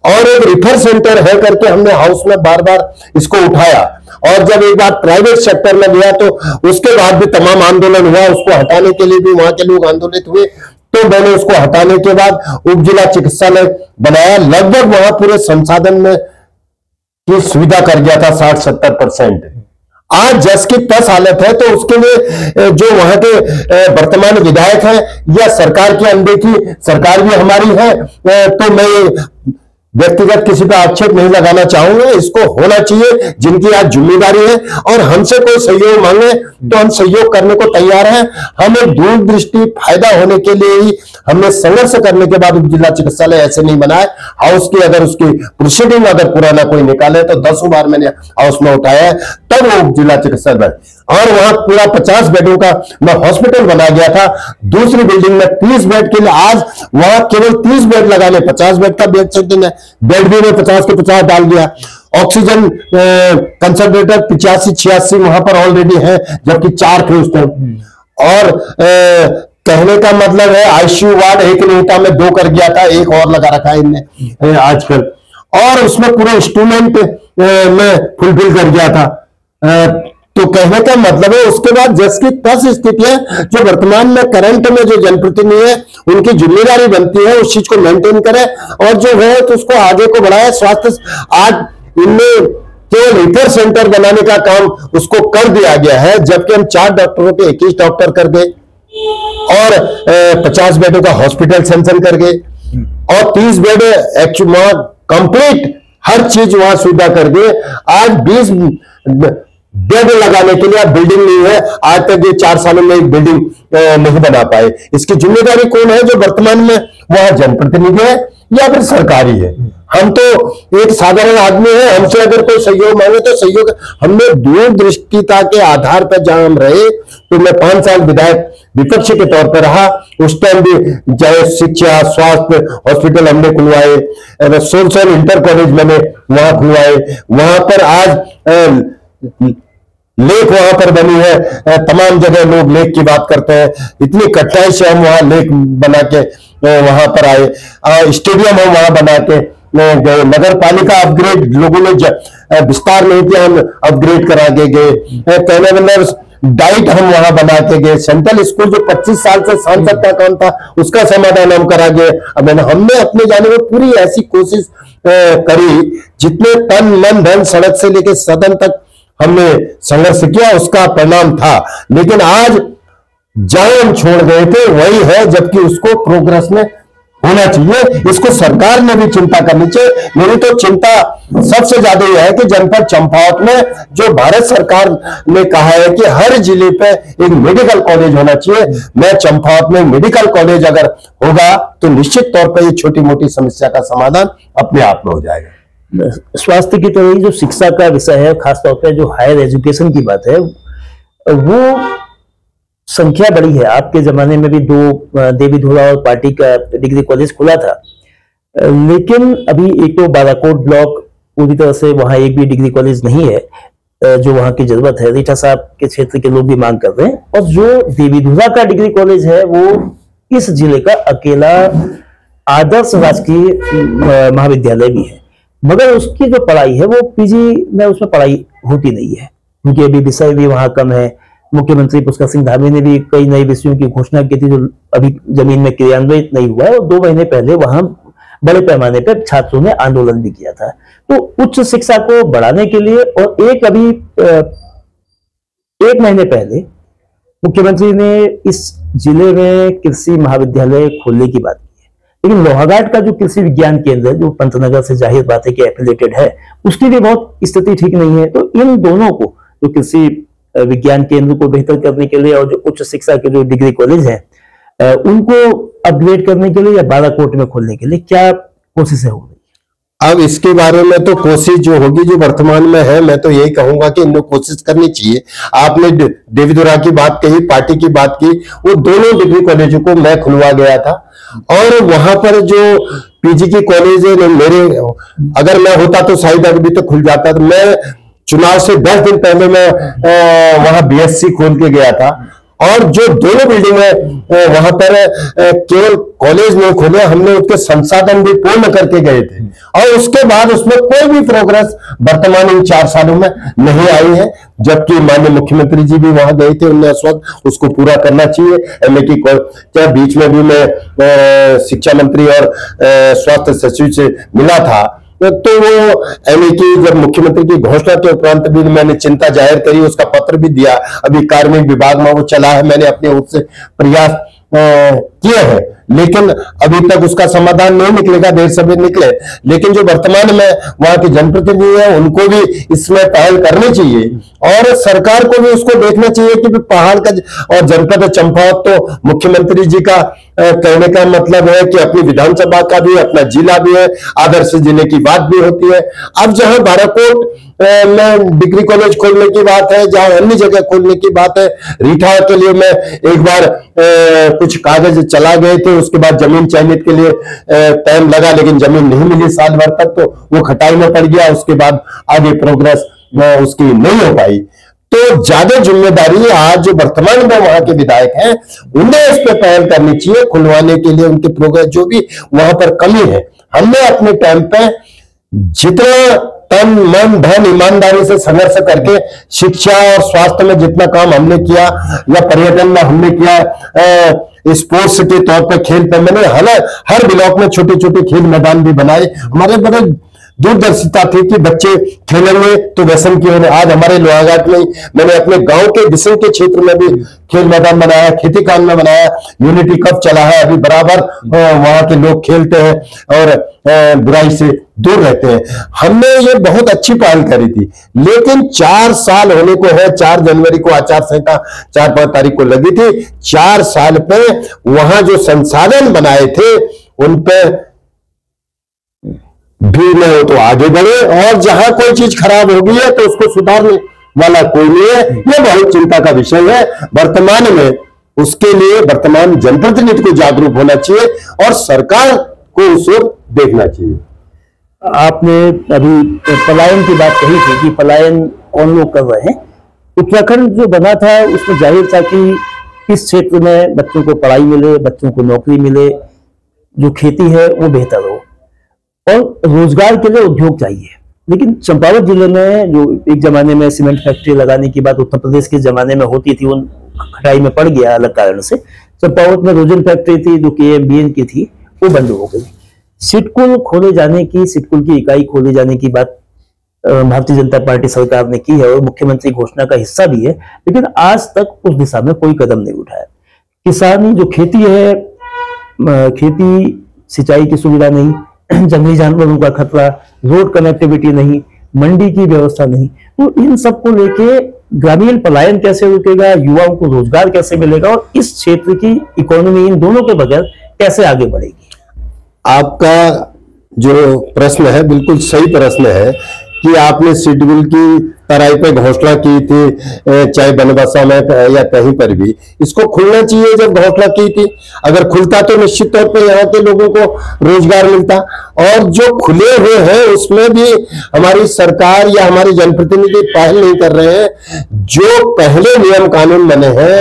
और एक रिफर सेंटर है करके हमने हाउस में बार बार इसको उठाया, और जब एक बार प्राइवेट सेक्टर में गया तो उसके बाद भी तमाम आंदोलन हुआ, उसको हटाने के लिए भी वहां के लोग आंदोलित हुए, तो मैंने उसको हटाने के बाद उप जिला चिकित्सालय बनाया। लगभग वहां पूरे संसाधन में की सुविधा कर गया था 60-70%। आज जस की तस हालत है, तो उसके लिए जो वहां के वर्तमान विधायक हैं या सरकार की अनदेखी, सरकार भी हमारी है, तो मैं व्यक्तिगत किसी पर आक्षेप नहीं लगाना चाहूंगा। इसको होना चाहिए, जिनकी आज जिम्मेदारी है, और हमसे कोई सहयोग मांगे तो हम सहयोग करने को तैयार हैं। हमें दूरदृष्टि फायदा होने के लिए ही हमने संघर्ष करने के बाद उप जिला चिकित्सालय ऐसे नहीं बनाए। हाउस की अगर उसकी प्रोसीडिंग अगर पुराना कोई निकाले तो 10 बार मैंने हाउस में उठाया है, तब वो उप जिला चिकित्सालय, और वहां पूरा 50 बेडों का मैं हॉस्पिटल बना गया था। दूसरी बिल्डिंग में 30 बेड के लिए आज वहां केवल 30 बेड लगाने, 50 बेड का बेड सेटिंग है, बेड भी में 50 के 50 डाल दिया। ऑक्सीजन कंसंट्रेटर 85-86 वहां पर ऑलरेडी है, जबकि 4 थे उस टाइम। और कहने का मतलब है ICU वार्ड एक नहीं था, मैं 2 कर गया था, एक और लगा रखा है इनने आजकल, और उसमें पूरा इंस्ट्रूमेंट में फुलफिल कर गया था। तो कहने का मतलब है उसके बाद जस की तस स्थिति है, जो वर्तमान में करंट में जो जनप्रतिनिधि है उनकी जिम्मेदारी बनती है उस चीज को मेंटेन करे, और जो है तो उसको आगे को बढ़ाए। स्वास्थ्य आज इनमें केवल रिफर सेंटर बनाने का काम उसको कर दिया गया है, जबकि हम 4 डॉक्टरों के 21 डॉक्टर कर गए, और 50 बेडों का हॉस्पिटल सैंक्शन कर गए, और 30 बेड एक्चुअली कंप्लीट हर चीज वहां सुविधा कर गए। आज 20 बेड लगाने के लिए बिल्डिंग नहीं है, आज तक ये 4 सालों में एक बिल्डिंग नहीं बना पाए। इसकी जिम्मेदारी कौन है? जो वर्तमान में वहां जनप्रतिनिधि है या फिर सरकारी है। हम तो एक साधारण आदमी है, हमसे अगर कोई सहयोग मांगे तो सहयोग, हमने दूरदृष्टिता के आधार पर जहां हम रहे, तो मैं 5 साल विधायक विपक्ष के तौर पर रहा, उस टाइम भी चाहे शिक्षा, स्वास्थ्य हॉस्पिटल हमने खुलवाए, सोशल इंटर कॉलेज मैंने वहां खुलवाए, वहां पर आज लेक वहां पर बनी है, तमाम जगह लोग लेक की बात करते हैं, इतनी कठिनाई से हम वहां लेक बना के वहां पर आए, स्टेडियम हम वहां बना के गए, नगर पालिका अपग्रेड लोगों ने विस्तार नहीं किया, हम अपग्रेड करा के गए। कहने मतलब डाइट हम वहां बना के गए, सेंट्रल स्कूल जो 25 साल से सांसद का काम था उसका समाधान हम करा गए। अब हमने अपने जाने में पूरी ऐसी कोशिश करी, जितने तन मन धन सड़क से लेकर सदन तक हमने संघर्ष किया, उसका परिणाम था। लेकिन आज जहां हम छोड़ गए थे वही है, जबकि उसको प्रोग्रेस में होना चाहिए। इसको सरकार ने भी चिंता करनी चाहिए। मेरी तो चिंता सबसे ज्यादा यह है कि जनपद चंपावत में जो भारत सरकार ने कहा है कि हर जिले पे एक मेडिकल कॉलेज होना चाहिए, मैं चंपावत में मेडिकल कॉलेज अगर होगा तो निश्चित तौर पर ये छोटी मोटी समस्या का समाधान अपने आप में हो जाएगा। स्वास्थ्य की तरह जो शिक्षा का विषय है, खासतौर पर जो हायर एजुकेशन की बात है, वो संख्या बड़ी है। आपके जमाने में भी 2 देवी धुरा और पार्टी का डिग्री कॉलेज खुला था, लेकिन अभी एक तो बालाकोट ब्लॉक पूरी तरह से वहां एक भी डिग्री कॉलेज नहीं है जो वहां की जरूरत है। रीठा साहब के क्षेत्र के लोग भी मांग कर रहे हैं, और जो देवी धुरा का डिग्री कॉलेज है वो इस जिले का अकेला आदर्श राजकीय महाविद्यालय भी है, मगर उसकी जो पढ़ाई है वो पीजी में उसमें पढ़ाई होती नहीं है, क्योंकि अभी विषय भी वहां कम है। मुख्यमंत्री पुष्कर सिंह धामी ने भी कई नए विषयों की घोषणा की थी जो अभी जमीन में क्रियान्वित नहीं हुआ है, और 2 महीने पहले वहां बड़े पैमाने पर छात्रों ने आंदोलन भी किया था। तो उच्च शिक्षा को बढ़ाने के लिए, और अभी 1 महीने पहले मुख्यमंत्री ने इस जिले में कृषि महाविद्यालय खोलने की बात की है, लेकिन लोहाघाट का जो कृषि विज्ञान केंद्र है, जो पंतनगर से जाहिर बात है कि एफिलेटेड है, उसकी भी बहुत स्थिति ठीक नहीं है। तो इन दोनों को, जो कृषि विज्ञान केंद्र को बेहतर करने के लिए और जो उच्च शिक्षा के जो डिग्री कॉलेज हैं, उनको अपग्रेड करने के लिए या बालाकोट में खोलने के लिए क्या कोशिशें हो रही है? अब इसके बारे में तो कोशिश जो होगी, जो वर्तमान में है, मैं तो यही कहूंगा कि इनको कोशिश करनी चाहिए। आपने देवीधुरा की बात कही, पार्टी की बात की, वो दोनों डिग्री कॉलेजों को मैं खुलवा गया था, और वहां पर जो पीजी की कॉलेज है मेरे, अगर मैं होता तो शायद अभी तो खुल जाता। तो मैं चुनाव से 10 दिन पहले मैं वहां बीएससी खोल के गया था, और जो दोनों बिल्डिंग है वहां पर केवल कॉलेज नहीं खोले, हमने उसके संसाधन भी पूर्ण करके गए थे, और उसके बाद उसमें कोई भी प्रोग्रेस वर्तमान इन 4 सालों में नहीं आई है। जबकि माननीय मुख्यमंत्री जी भी वहां गए थे, उन्हें इस वक्त उसको पूरा करना चाहिए। एमए की क्या बीच में भी मैं शिक्षा मंत्री और स्वास्थ्य सचिव से मिला था, तो वो एमए की जब मुख्यमंत्री की घोषणा के उपरांत भी मैंने चिंता जाहिर करी, उसका पत्र भी दिया। अभी कार्मिक विभाग में वो चला है, मैंने अपने ओर से प्रयास किए हैं, लेकिन अभी तक उसका समाधान नहीं निकलेगा, देर सवेर निकले। लेकिन जो वर्तमान में वहां के जनप्रतिनिधि हैं, उनको भी इसमें पहल करनी चाहिए, और सरकार को भी उसको देखना चाहिए कि पहाड़ का और जनपद चंपावत तो मुख्यमंत्री जी का कहने का मतलब है कि अपनी विधानसभा का भी, अपना जिला भी है, आदर्श जिले की बात भी होती है। अब जहां बालाकोट में डिग्री कॉलेज खोलने की बात है, जहां अन्य जगह खोलने की बात है, रीठा के लिए मैं एक बार कुछ कागज चला गए थे, उसके बाद जमीन चयनित के लिए टाइम लगा, लेकिन जमीन नहीं मिली साल भर तक, तो वो खटाई में पड़ गया। उसके बाद आगे प्रोग्रेस उसकी नहीं हो पाई। तो ज्यादा जिम्मेदारी आज जो वर्तमान में वहां के विधायक हैं, उन्हें इस पर पहल करनी चाहिए, खुलवाने के लिए उनके प्रोग्रेस जो भी वहां पर कमी है। हमने अपने टाइम पे जितना तन मन धन ईमानदारी से संघर्ष करके शिक्षा और स्वास्थ्य में जितना काम हमने किया, या पर्यटन में हमने किया, स्पोर्ट्स के तौर पर खेल पर मैंने हर ब्लॉक में छोटे छोटे खेल मैदान भी बनाए। हमारे बड़े दूरदर्शिता थी कि बच्चे खेलेंगे तो व्यसन की होने। आज हमारे लोहाघाट में मैंने अपने गांव के विषय के क्षेत्र में भी खेल मैदान बनाया, खेती काम में बनाया, यूनिटी कप चला है, अभी बराबर वहां के लोग खेलते हैं और बुराई से दूर रहते हैं। हमने ये बहुत अच्छी पहल करी थी, लेकिन 4 साल होने को है। 4 जनवरी को आचार संहिता 4-5 तारीख को लगी थी। 4 साल पे वहां जो संसाधन बनाए थे उन पे भी न हो तो आगे बढ़े, और जहां कोई चीज खराब हो गई है तो उसको सुधारने वाला कोई नहीं है। यह बहुत चिंता का विषय है वर्तमान में। उसके लिए वर्तमान जनप्रतिनिधि को जागरूक होना चाहिए और सरकार को उसे देखना चाहिए। आपने अभी पलायन की बात कही थी कि पलायन कौन लोग कर रहे हैं। उत्तराखंड जो बना था उसमें जाहिर था कि इस क्षेत्र में बच्चों को पढ़ाई मिले, बच्चों को नौकरी मिले, जो खेती है वो बेहतर हो, और रोजगार के लिए उद्योग चाहिए। लेकिन चंपावत जिले में जो एक जमाने में सीमेंट फैक्ट्री लगाने की बात उत्तर प्रदेश के जमाने में होती थी, उन खटाई में पड़ गया अलग कारण से। चंपावत में रोजन फैक्ट्री थी जो KMBN की थी, वो बंद हो गई। सिडकुल खोले जाने की, सिडकुल की इकाई खोले जाने की बात भारतीय जनता पार्टी सरकार ने की है और मुख्यमंत्री घोषणा का हिस्सा भी है, लेकिन आज तक उस दिशा में कोई कदम नहीं उठाया। किसानी जो खेती है, खेती सिंचाई की सुविधा नहीं, जंगली जानवरों का खतरा, रोड कनेक्टिविटी नहीं, मंडी की व्यवस्था नहीं, तो इन सब को लेके ग्रामीण पलायन कैसे रुकेगा, युवाओं को रोजगार कैसे मिलेगा और इस क्षेत्र की इकोनॉमी इन दोनों के बगैर कैसे आगे बढ़ेगी? आपका जो प्रश्न है बिल्कुल सही प्रश्न है कि आपने सिडकुल की तराई पे घोषणा की थी, चाहे बनबसा में या कहीं पर भी, इसको खुलना चाहिए। जब घोषणा की थी, अगर खुलता तो निश्चित तौर पे यहाँ के लोगों को रोजगार मिलता। और जो खुले हुए हैं उसमें भी हमारी सरकार या हमारे जनप्रतिनिधि पहल नहीं कर रहे हैं। जो पहले नियम कानून बने हैं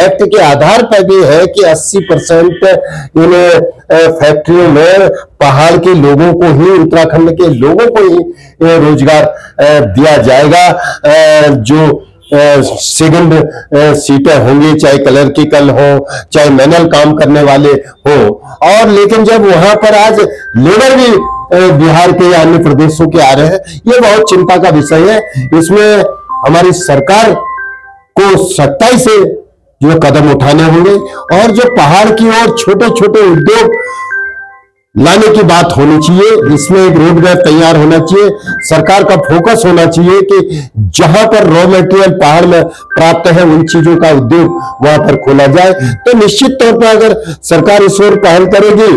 एक्ट के आधार पर भी है कि 80% इन फैक्ट्रियों में पहाड़ के लोगों को ही, उत्तराखंड के लोगों को ही रोजगार दिया जाएगा। जो सेकंड सीटें होंगी, चाहे क्लर्किकल हो, चाहे मैनुअल काम करने वाले हो। और लेकिन जब वहां पर आज लेबर भी बिहार के या अन्य प्रदेशों के आ रहे हैं, ये बहुत चिंता का विषय है। इसमें हमारी सरकार को सख्ताई से जो कदम उठाने होंगे और जो पहाड़ की ओर छोटे छोटे उद्योग लाने की बात होनी चाहिए। इसमें एक रोड मैप तैयार होना चाहिए। सरकार का फोकस होना चाहिए कि जहां पर रॉ मटेरियल पहाड़ में प्राप्त है उन चीजों का उद्योग वहां पर खोला जाए। तो निश्चित तौर पर अगर सरकार इस ओर पहल करेगी,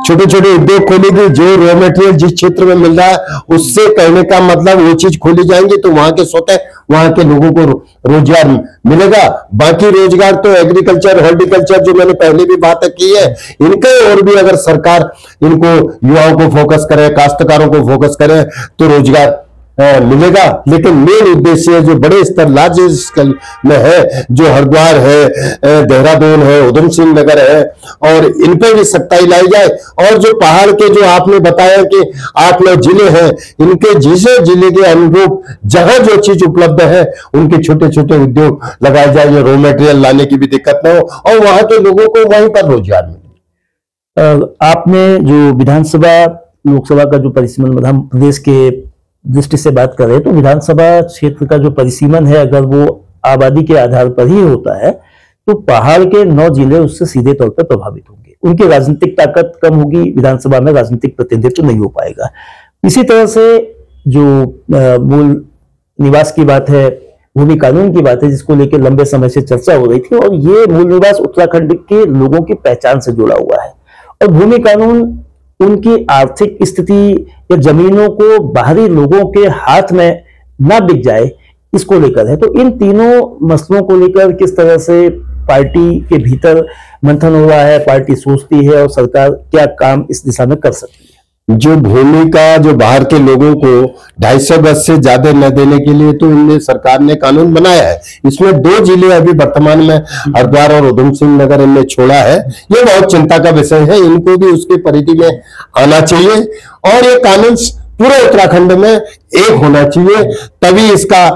छोटे छोटे उद्योग खोलेगी, जो रॉ मटेरियल जिस क्षेत्र में मिल रहा है उससे कहने का मतलब वो चीज खोली जाएंगी, तो वहां के स्वतः वहां के लोगों को रोजगार मिलेगा। बाकी रोजगार तो एग्रीकल्चर, हॉर्टिकल्चर, जो मैंने पहले भी बात की है, इनके और भी अगर सरकार इनको युवाओं को फोकस करे, काश्तकारों को फोकस करे तो रोजगार मिलेगा। लेकिन मेन उद्देश्य जो बड़े स्तर लार्ज स्केल में है, जो हरिद्वार है, देहरादून है, उधम सिंह नगर है, और इन पे भी सख्ताई लाई जाए। और जो पहाड़ के जो आपने बताया कि 8-9 जिले हैं, इनके जिसे जिले के अनुरूप जहां जो चीज उपलब्ध है उनके छोटे छोटे उद्योग लगाए जाए, रॉ मटेरियल लाने की भी दिक्कत न हो और वहां के लोगों को वहीं पर रोजगार मिले। आपने जो विधानसभा लोकसभा का जो परिसीमन मध्य प्रदेश के दृष्टि से बात कर रहे हैं, तो विधानसभा क्षेत्र का जो परिसीमन है, अगर वो आबादी के आधार पर ही होता है तो पहाड़ के 9 जिले उससे सीधे तौर पर प्रभावित होंगे। उनकी राजनीतिक ताकत कम होगी, विधानसभा में राजनीतिक प्रतिनिधित्व नहीं हो पाएगा। इसी तरह से जो मूल निवास की बात है, भूमि कानून की बात है, जिसको लेकर लंबे समय से चर्चा हो रही थी, और ये मूल निवास उत्तराखंड के लोगों की पहचान से जुड़ा हुआ है। और भूमि कानून उनकी आर्थिक स्थिति या जमीनों को बाहरी लोगों के हाथ में ना बिक जाए, इसको लेकर है। तो इन तीनों मसलों को लेकर किस तरह से पार्टी के भीतर मंथन हो रहा है, पार्टी सोचती है और सरकार क्या काम इस दिशा में कर सकती है? जो भूमि का जो बाहर के लोगों को 250 गज से ज्यादा न देने के लिए तो इनने सरकार ने कानून बनाया है। इसमें 2 जिले अभी वर्तमान में हरिद्वार और उधम सिंह नगर इनने छोड़ा है। ये बहुत चिंता का विषय है, इनको भी उसकी परिधि में आना चाहिए और ये कानून पूरे उत्तराखंड में एक होना चाहिए, तभी इसका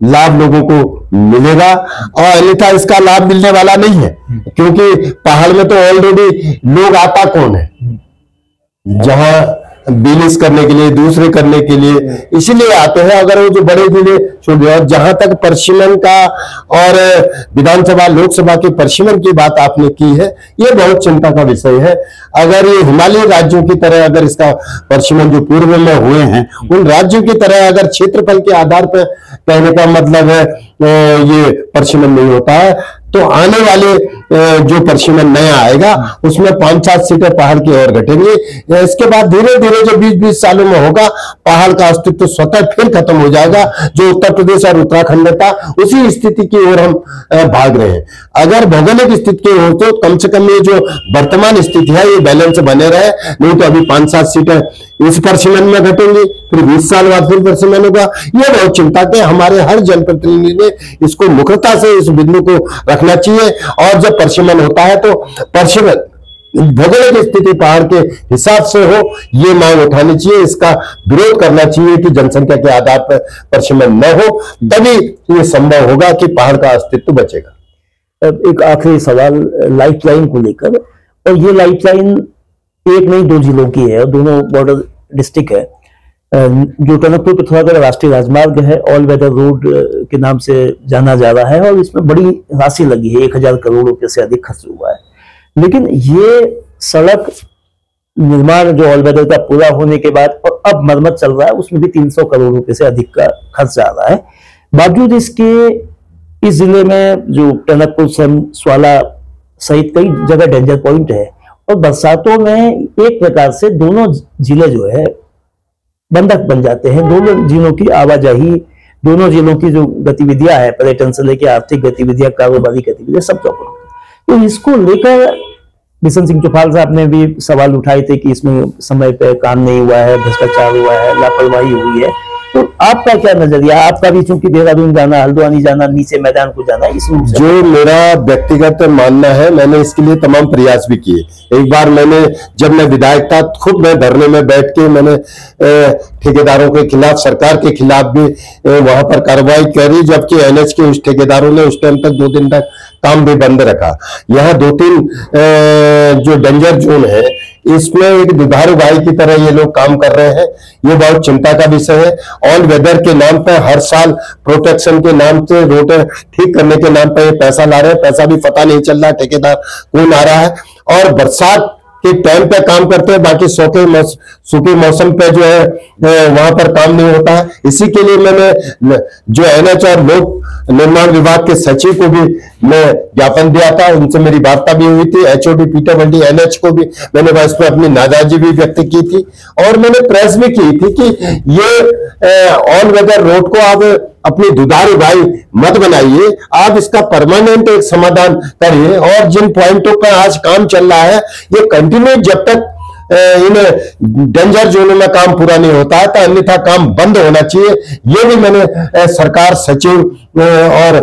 लाभ लोगों को मिलेगा। और अन्यथा इसका लाभ मिलने वाला नहीं है, क्योंकि पहाड़ में तो ऑलरेडी लोग आता कौन है, जहां बिजनेस करने के लिए, दूसरे करने के लिए इसलिए आते हैं। अगर वो जो बड़े जिले छोड़, और जहां तक परिसीमन का और विधानसभा लोकसभा के परिसीमन की बात आपने की है, ये बहुत चिंता का विषय है। अगर ये हिमालयी राज्यों की तरह अगर इसका परिसीमन जो पूर्व में हुए हैं उन राज्यों की तरह अगर क्षेत्रफल के आधार पर कहने का मतलब है ये परिसीमन नहीं होता है, तो आने वाले जो परिसीमन नया आएगा उसमें 5-7 सीटें पहाड़ की ओर घटेंगी। इसके बाद धीरे धीरे जो 20-20 सालों में होगा, पहाड़ का अस्तित्व स्वतः फिर खत्म हो जाएगा। जो उत्तर प्रदेश और उत्तराखंड था उसी स्थिति की ओर हम भाग रहे हैं। अगर भौगोलिक स्थिति की ओर तो कम से कम ये जो वर्तमान स्थिति है ये बैलेंस बने रहे, नहीं तो अभी 5-7 सीटें इस परिसीमन में घटेंगी, फिर 20 साल बाद फिर परिसीमन होगा। ये बहुत चिंता के हमारे हर जनप्रतिनिधि ने इसको मुखरता से इस बिंदु को रखना चाहिए। और जब परिसीमन होता है तो परिसीमन भौगोलिक स्थिति पहाड़ के हिसाब से हो, ये मांग उठानी चाहिए, इसका विरोध करना चाहिए कि जनसंख्या के आधार पर परिसीमन न हो, तभी ये संभव होगा कि पहाड़ का अस्तित्व बचेगा। एक आखिरी सवाल लाइफलाइन को लेकर, और ये लाइफलाइन एक नहीं दो जिलों की है, दोनों बॉर्डर डिस्ट्रिक्ट है। जो टनकपुर पिथौरागढ़ राष्ट्रीय राजमार्ग है, ऑल वेदर रोड के नाम से जाना जा रहा है, और इसमें बड़ी राशि लगी है, 1000 करोड़ रुपए से अधिक खर्च हुआ है। लेकिन ये सड़क निर्माण जो ऑल वेदर का पूरा होने के बाद और अब मरम्मत चल रहा है, उसमें भी 300 करोड़ रुपए से अधिक का खर्च आ रहा है। बावजूद इसके इस जिले में जो टनकपुर स्वाला सहित कई जगह डेंजर पॉइंट है, और बरसातों में एक प्रकार से दोनों जिले जो है बंधक बन जाते हैं। दोनों जिलों की आवाजाही, दोनों जिलों की जो गतिविधियां है, पर्यटन से लेकर आर्थिक गतिविधियां, कारोबारी गतिविधियां, सब चौपट। तो इसको लेकर बिशन सिंह चौपाल साहब ने भी सवाल उठाए थे कि इसमें समय पे काम नहीं हुआ है, भ्रष्टाचार हुआ है, लापरवाही हुई है। तो आपका क्या नजरिया? आपका भी चूंकि देहरादून जाना, हल्द्वानी जाना, नीचे मैदान को जाना, इसमें जो मेरा व्यक्तिगत मानना है, मैंने इसके लिए तमाम प्रयास भी किए। एक बार जब मैं विधायक था, खुद मैं धरने में बैठ के मैंने ठेकेदारों के खिलाफ, सरकार के खिलाफ भी वहां पर कार्रवाई करी, जबकि एनएच के उस ठेकेदारों ने उस टाइम तक 2 दिन तक काम भी बंद रखा। यहाँ 2-3 जो डेंजर जोन है, इसमें एक दुधारू भाई की तरह ये लोग काम कर रहे हैं। ये बहुत चिंता का विषय है। ऑल वेदर के नाम पर हर साल प्रोटेक्शन के नाम से, रोड ठीक करने के नाम पर पैसा ला रहे हैं, पैसा भी पता नहीं चल रहा ठेकेदार कौन आ रहा है। और बरसात के टाइम पे काम करते हैं, बाकी सूखे मौसम पे जो है वहां पर काम नहीं होता है। इसी के लिए मैंने जो एनएच और लोक निर्माण विभाग के सचिव को भी मैं ज्ञापन दिया था, उनसे मेरी वार्ता भी हुई थी। एचओडी पीडब्ल्यूडी एनएच को भी मैंने इस पर अपनी नाराजगी भी व्यक्त की थी, और मैंने प्रेस भी की थी कि ये ऑल वेदर रोड को आप अपनी दुधारू भाई मत बनाइए, आप इसका परमानेंट एक समाधान करिए। और जिन पॉइंटों पर आज काम चल रहा है, ये कंटिन्यू जब तक इन डेंजर जोनों में काम पूरा नहीं होता है, तो अन्यथा काम बंद होना चाहिए। ये भी मैंने सरकार, सचिव और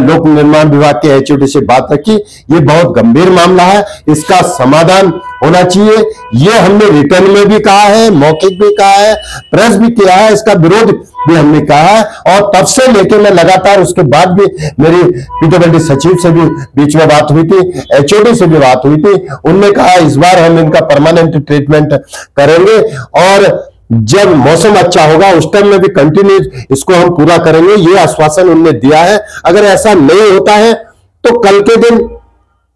लोक निर्माण विभाग के एचओडी से बात रखी। ये बहुत गंभीर मामला है, इसका समाधान होना चाहिए। ये हमने रिटर्न में भी कहा है, मौखिक भी कहा है, प्रेस भी किया है, इसका विरोध भी हमने कहा है। और तब से लेकर मैं लगातार, उसके बाद भी मेरी पीडब्ल्यूडी सचिव से भी बीच में बात हुई थी, एचओडी से भी बात हुई थी। उनने कहा इस बार हम इनका परमानेंट ट्रीटमेंट करेंगे, और जब मौसम अच्छा होगा उस टाइम में भी कंटिन्यू इसको हम पूरा करेंगे, ये आश्वासन उन्होंने दिया है। अगर ऐसा नहीं होता है तो कल के दिन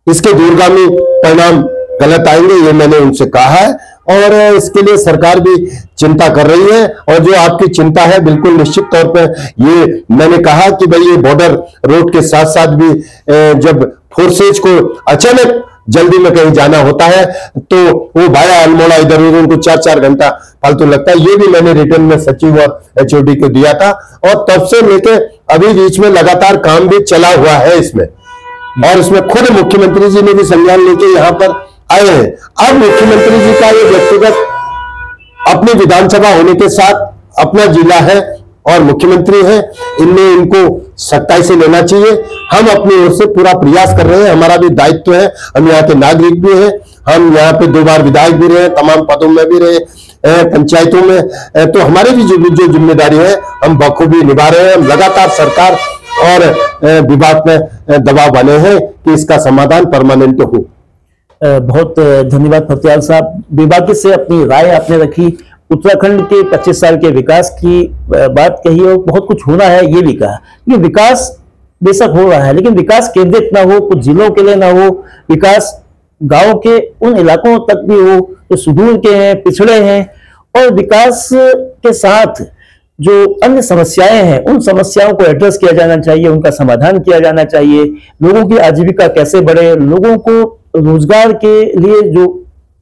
इसके दूरगामी परिणाम गलत आएंगे, ये मैंने उनसे कहा है। और इसके लिए सरकार भी चिंता कर रही है। और जो आपकी चिंता है, बिल्कुल निश्चित तौर पर ये मैंने कहा कि भाई ये बॉर्डर रोड के साथ साथ भी जब फोर्सेज को अचानक जल्दी में कहीं जाना होता है तो वो भाया अल्मोड़ा इधर उधर उनको 4-4 घंटा फालतू लगता है। ये भी मैंने रिटर्न में सचिव और एचओडी को दिया था, और तब से लेकर अभी बीच में लगातार काम भी चला हुआ है इसमें। और इसमें खुद मुख्यमंत्री जी ने भी संज्ञान लेके यहाँ पर आए हैं। अब मुख्यमंत्री जी का ये व्यक्तिगत अपनी विधानसभा होने के साथ अपना जिला है और मुख्यमंत्री है, इनको सख्ताई से लेना चाहिए। हम अपनी ओर से पूरा प्रयास कर रहे हैं, हमारा भी दायित्व है, हम यहाँ के नागरिक भी हैं, हम यहाँ पे 2 बार विधायक भी रहे, तमाम पदों में भी रहे, पंचायतों में, तो हमारी भी जो जिम्मेदारी है हम बखूबी निभा रहे हैं। हम लगातार सरकार और विभाग में दबाव बने हैं कि इसका समाधान परमानेंट हो। बहुत धन्यवाद फतियाल साहब। बेबाकी से अपनी राय आपने रखी, उत्तराखंड के 25 साल के विकास की बात कही, और बहुत कुछ होना है ये भी कहा। ये विकास बेशक हो रहा है, लेकिन विकास केंद्रित ना हो, कुछ जिलों के लिए ना हो, विकास गांव के उन इलाकों तक भी हो जो सुदूर के हैं, पिछड़े हैं। और विकास के साथ जो अन्य समस्याएं हैं, उन समस्याओं को एड्रेस किया जाना चाहिए, उनका समाधान किया जाना चाहिए। लोगों की आजीविका कैसे बढ़े, लोगों को रोजगार के लिए जो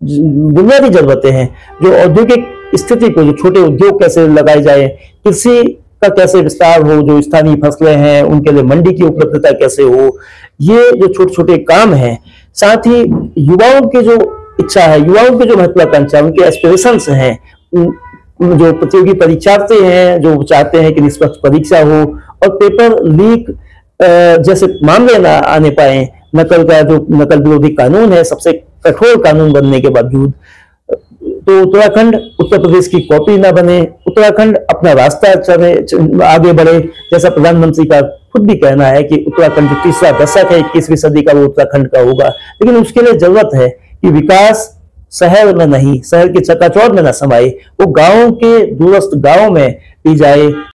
बुनियादी जरूरतें हैं, जो औद्योगिक स्थिति को, जो छोटे उद्योग कैसे लगाए जाए, कृषि का कैसे विस्तार हो, जो स्थानीय फसलें हैं उनके लिए मंडी की उपलब्धता कैसे हो, ये जो छोटे छोटे काम हैं। साथ ही युवाओं की जो इच्छा है, युवाओं की जो महत्वाकांक्षा, उनके एस्पिरेशंस हैं, जो प्रतियोगी परीक्षार्थी हैं जो चाहते हैं कि निष्पक्ष परीक्षा हो और पेपर लीक जैसे मामले ना आने पाए, नकल विरोधी कानून है, सबसे कठोर कानून बनने के बावजूद, तो उत्तराखंड उत्तर प्रदेश की कॉपी ना बने, उत्तराखंड अपना रास्ता चले, आगे बढ़े। जैसा प्रधानमंत्री का खुद भी कहना है कि उत्तराखंड जो तीसरा दशक है 21वीं सदी का, वो उत्तराखंड का होगा। लेकिन उसके लिए जरूरत है कि विकास शहर में नहीं, शहर की चकाचौंध में न समाये, वो गांव के दूरस्थ गांव में भी जाए।